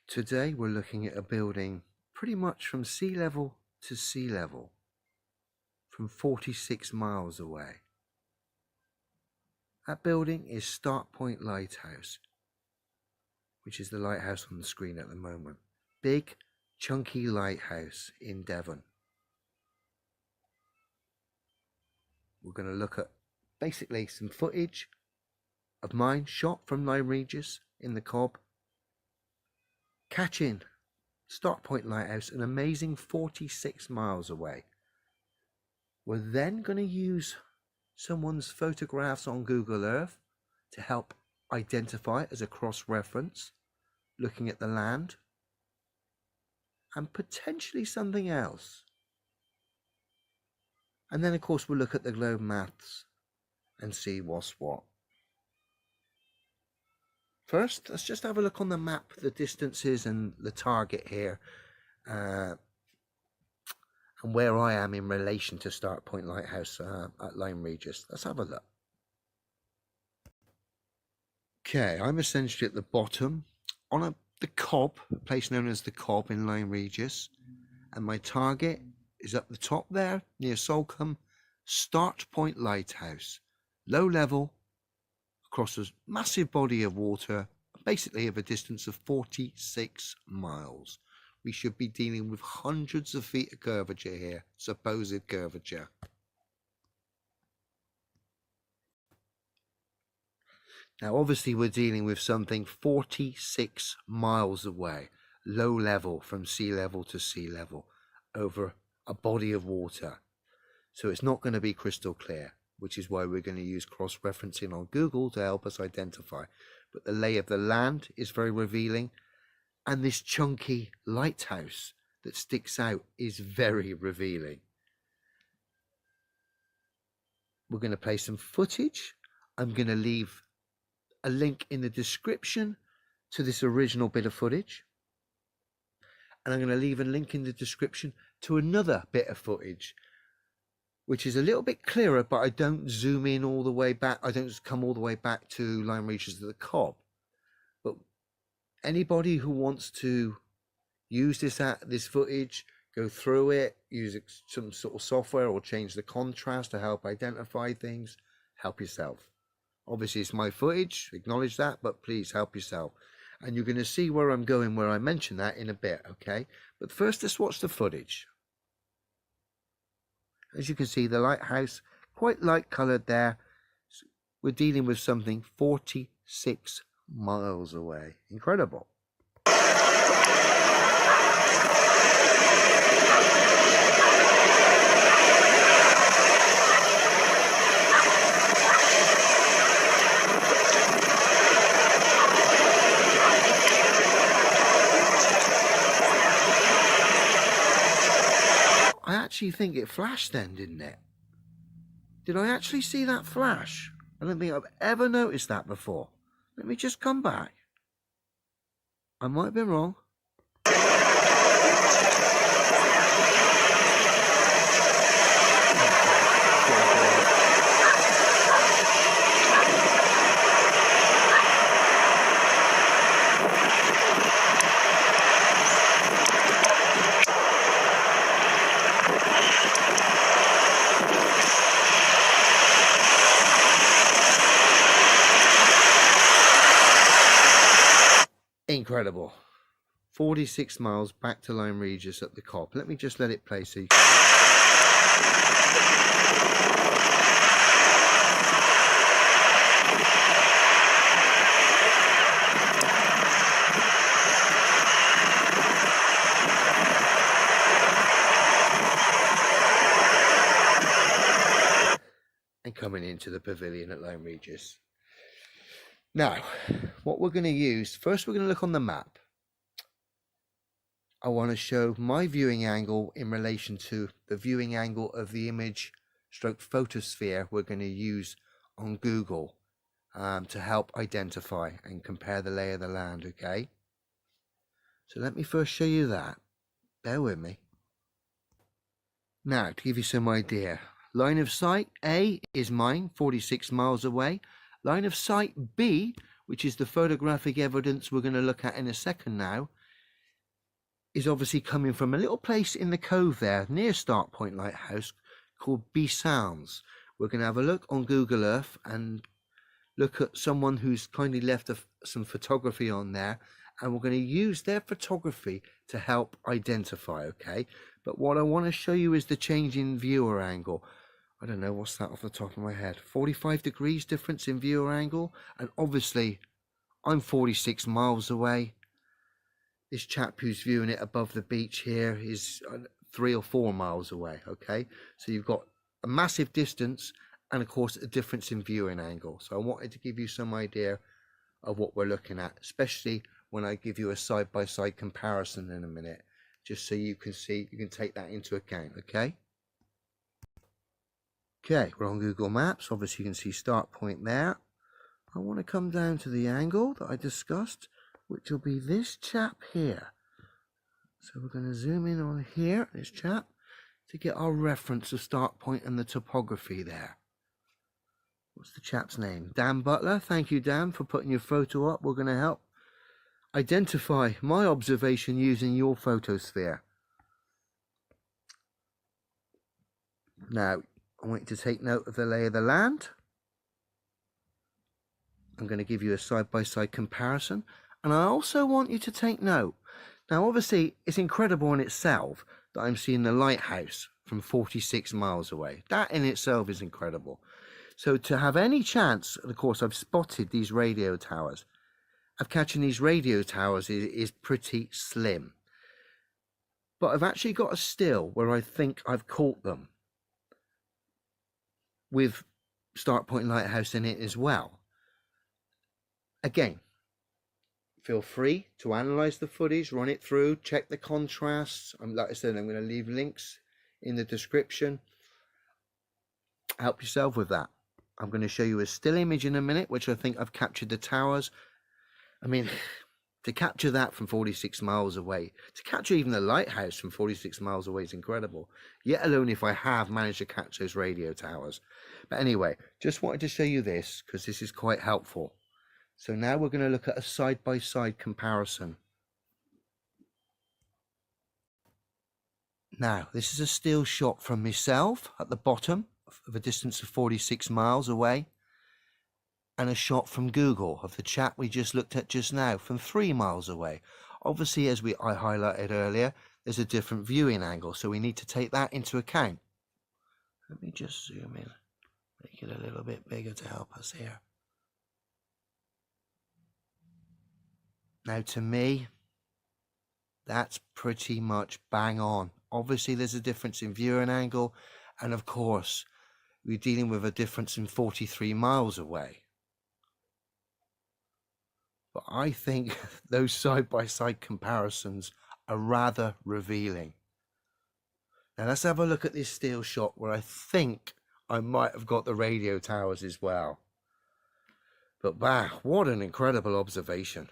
Today we're looking at a building pretty much from sea level to sea level, from 46 miles away. That building is Start Point Lighthouse, which is the lighthouse on the screen at the moment. Big, chunky lighthouse in Devon. We're going to look at basically some footage of mine shot from Lyme Regis in the Cobb, catching Start Point Lighthouse, an amazing 46 miles away. We're then going to use someone's photographs on Google Earth to help identify as a cross-reference, looking at the land, and potentially something else. And then of course we'll look at the globe maths and see what's what. First, let's just have a look on the map, the distances and the target here, and where I am in relation to Start Point Lighthouse at Lyme Regis. Let's have a look. Okay, I'm essentially at the bottom on the Cobb, a place known as the Cobb in Lyme Regis, and my target is up the top there near Salcombe, Start Point Lighthouse, low level, across a massive body of water, basically of a distance of 46 miles. We should be dealing with hundreds of feet of curvature here, supposed curvature. Now obviously we're dealing with something 46 miles away, low level from sea level to sea level, over a body of water. So it's not going to be crystal clear, which is why we're going to use cross-referencing on Google to help us identify. But the lay of the land is very revealing, and this chunky lighthouse that sticks out is very revealing. We're going to play some footage. I'm going to leave a link in the description to this original bit of footage, and I'm going to leave a link in the description to another bit of footage which is a little bit clearer, but I don't zoom in all the way back. I don't come all the way back to Lyme Regis at the Cobb. But anybody who wants to use this footage, go through it, use some sort of software or change the contrast to help identify things, help yourself. Obviously it's my footage, acknowledge that, but please help yourself. And you're going to see where I'm going, where I mention that in a bit, okay? But first, let's watch the footage. As you can see, the lighthouse, quite light coloured there. We're dealing with something 46 miles away. Incredible. I actually think it flashed then, didn't it? Did I actually see that flash? I don't think I've ever noticed that before. Let me just come back. I might have been wrong. Incredible. 46 miles back to Lyme Regis at the Cobb. Let me just let it play so you can... And coming into the pavilion at Lyme Regis. Now, what we're going to use, first we're going to look on the map. I want to show my viewing angle in relation to the viewing angle of the image stroke photosphere we're going to use on Google to help identify and compare the lay of the land, okay? So let me first show you that. Bear with me. Now, to give you some idea, line of sight A is mine, 46 miles away. Line of sight B, which is the photographic evidence we're going to look at in a second now, is obviously coming from a little place in the cove there near Start Point Lighthouse called B Sounds. We're going to have a look on Google Earth and look at someone who's kindly left some photography on there, and we're going to use their photography to help identify, okay? But what I want to show you is the change in viewer angle. I don't know, what's that off the top of my head? 45 degrees difference in viewer angle, and obviously I'm 46 miles away. This chap who's viewing it above the beach here is 3 or 4 miles away, okay? So you've got a massive distance and, of course, a difference in viewing angle. So I wanted to give you some idea of what we're looking at, especially when I give you a side-by-side comparison in a minute, just so you can see, you can take that into account, okay? Okay, we're on Google Maps. Obviously, you can see Start Point there. I want to come down to the angle that I discussed, which will be this chap here. So we're going to zoom in on here, this chap, to get our reference of Start Point and the topography there. What's the chap's name? Dan Butler. Thank you, Dan, for putting your photo up. We're going to help identify my observation using your photosphere. Now, I want you to take note of the lay of the land. I'm going to give you a side-by-side comparison. And I also want you to take note. Now, obviously, it's incredible in itself that I'm seeing the lighthouse from 46 miles away. That in itself is incredible. So to have any chance, and of course, I've spotted these radio towers, of catching these radio towers is pretty slim. But I've actually got a still where I think I've caught them with Start Point Lighthouse in it as well. Again, feel free to analyze the footage, run it through, check the contrasts. Like I said, I'm going to leave links in the description. Help yourself with that. I'm going to show you a still image in a minute, which I think I've captured the towers. I mean, to capture that from 46 miles away, to capture even the lighthouse from 46 miles away is incredible, yet alone if I have managed to catch those radio towers. But anyway, just wanted to show you this because this is quite helpful. So now we're going to look at a side-by-side comparison. Now, this is a still shot from myself at the bottom of a distance of 46 miles away, and a shot from Google of the chap we just looked at just now from 3 miles away. Obviously, as I highlighted earlier, there's a different viewing angle, so we need to take that into account. Let me just zoom in, make it a little bit bigger to help us here. Now, to me, that's pretty much bang on. Obviously, there's a difference in viewing angle, and of course, we're dealing with a difference in 43 miles away. But I think those side-by-side comparisons are rather revealing. Now, let's have a look at this still shot where I think I might have got the radio towers as well. But wow, what an incredible observation.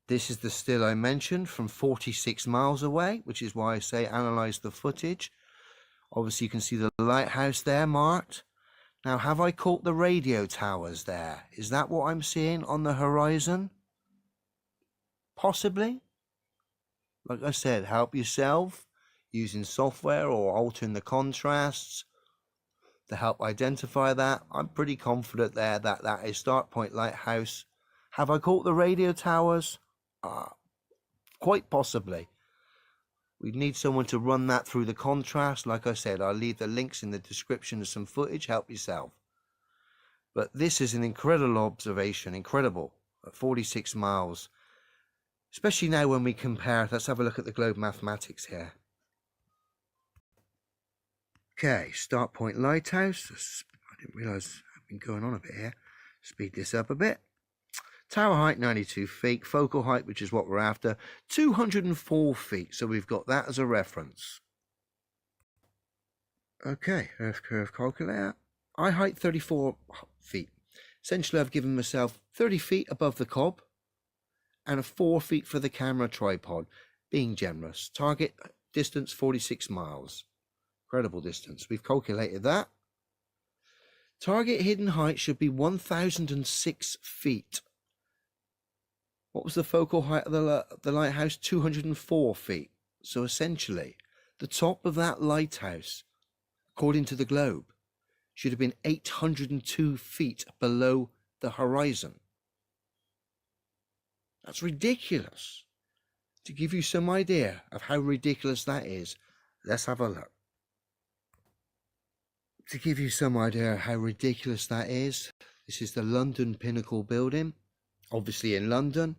This is the still I mentioned from 46 miles away, which is why I say analyze the footage. Obviously, you can see the lighthouse there marked. Now, have I caught the radio towers there? Is that what I'm seeing on the horizon? Possibly. Like I said, help yourself using software or altering the contrasts to help identify that. I'm pretty confident there that that is Start Point Lighthouse. Have I caught the radio towers? Quite possibly. We'd need someone to run that through the contrast. Like I said, I'll leave the links in the description of some footage. Help yourself. But this is an incredible observation. Incredible. At 46 miles. Especially now when we compare. Let's have a look at the globe mathematics here. Okay, Start Point Lighthouse. I didn't realise I've been going on a bit here. Speed this up a bit. Tower height 92 feet, focal height, which is what we're after, 204 feet. So we've got that as a reference. Okay, Earth curve calculator. Eye height 34 feet. Essentially, I've given myself 30 feet above the cob and a 4 feet for the camera tripod, being generous. Target distance 46 miles. Incredible distance. We've calculated that. Target hidden height should be 1,006 feet. What was the focal height of the lighthouse? 204 feet. So essentially, the top of that lighthouse, according to the globe, should have been 802 feet below the horizon. That's ridiculous. To give you some idea of how ridiculous that is, let's have a look. To give you some idea of how ridiculous that is, this is the London Pinnacle building, obviously in London.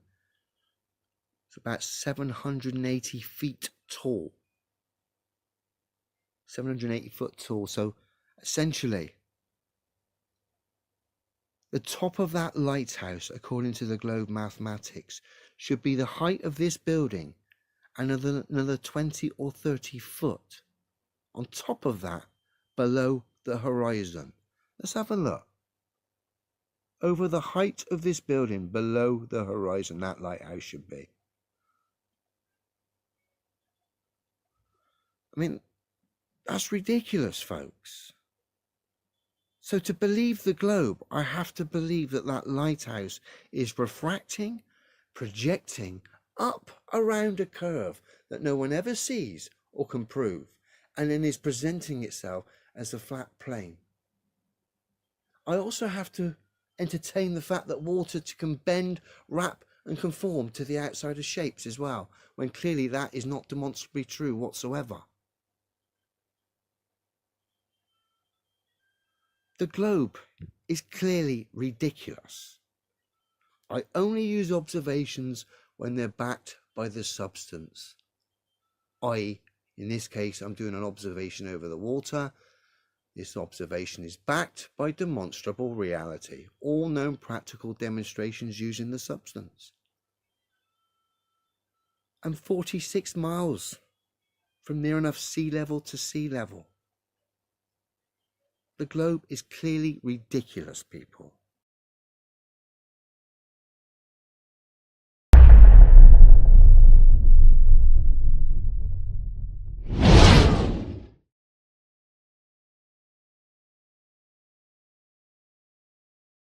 It's about 780 feet tall. 780 foot tall. So essentially, the top of that lighthouse, according to the globe mathematics, should be the height of this building and another 20 or 30 foot on top of that, below the horizon. Let's have a look. Over the height of this building, below the horizon, that lighthouse should be. I mean, that's ridiculous, folks. So to believe the globe, I have to believe that that lighthouse is refracting, projecting up around a curve that no one ever sees or can prove, and then is presenting itself as a flat plane. I also have to entertain the fact that water can bend, wrap, and conform to the outsider shapes as well, when clearly that is not demonstrably true whatsoever. The globe is clearly ridiculous. I only use observations when they're backed by the substance. I.e., in this case, I'm doing an observation over the water. This observation is backed by demonstrable reality, all known practical demonstrations using the substance. I'm 46 miles from near enough sea level to sea level. The globe is clearly ridiculous, people.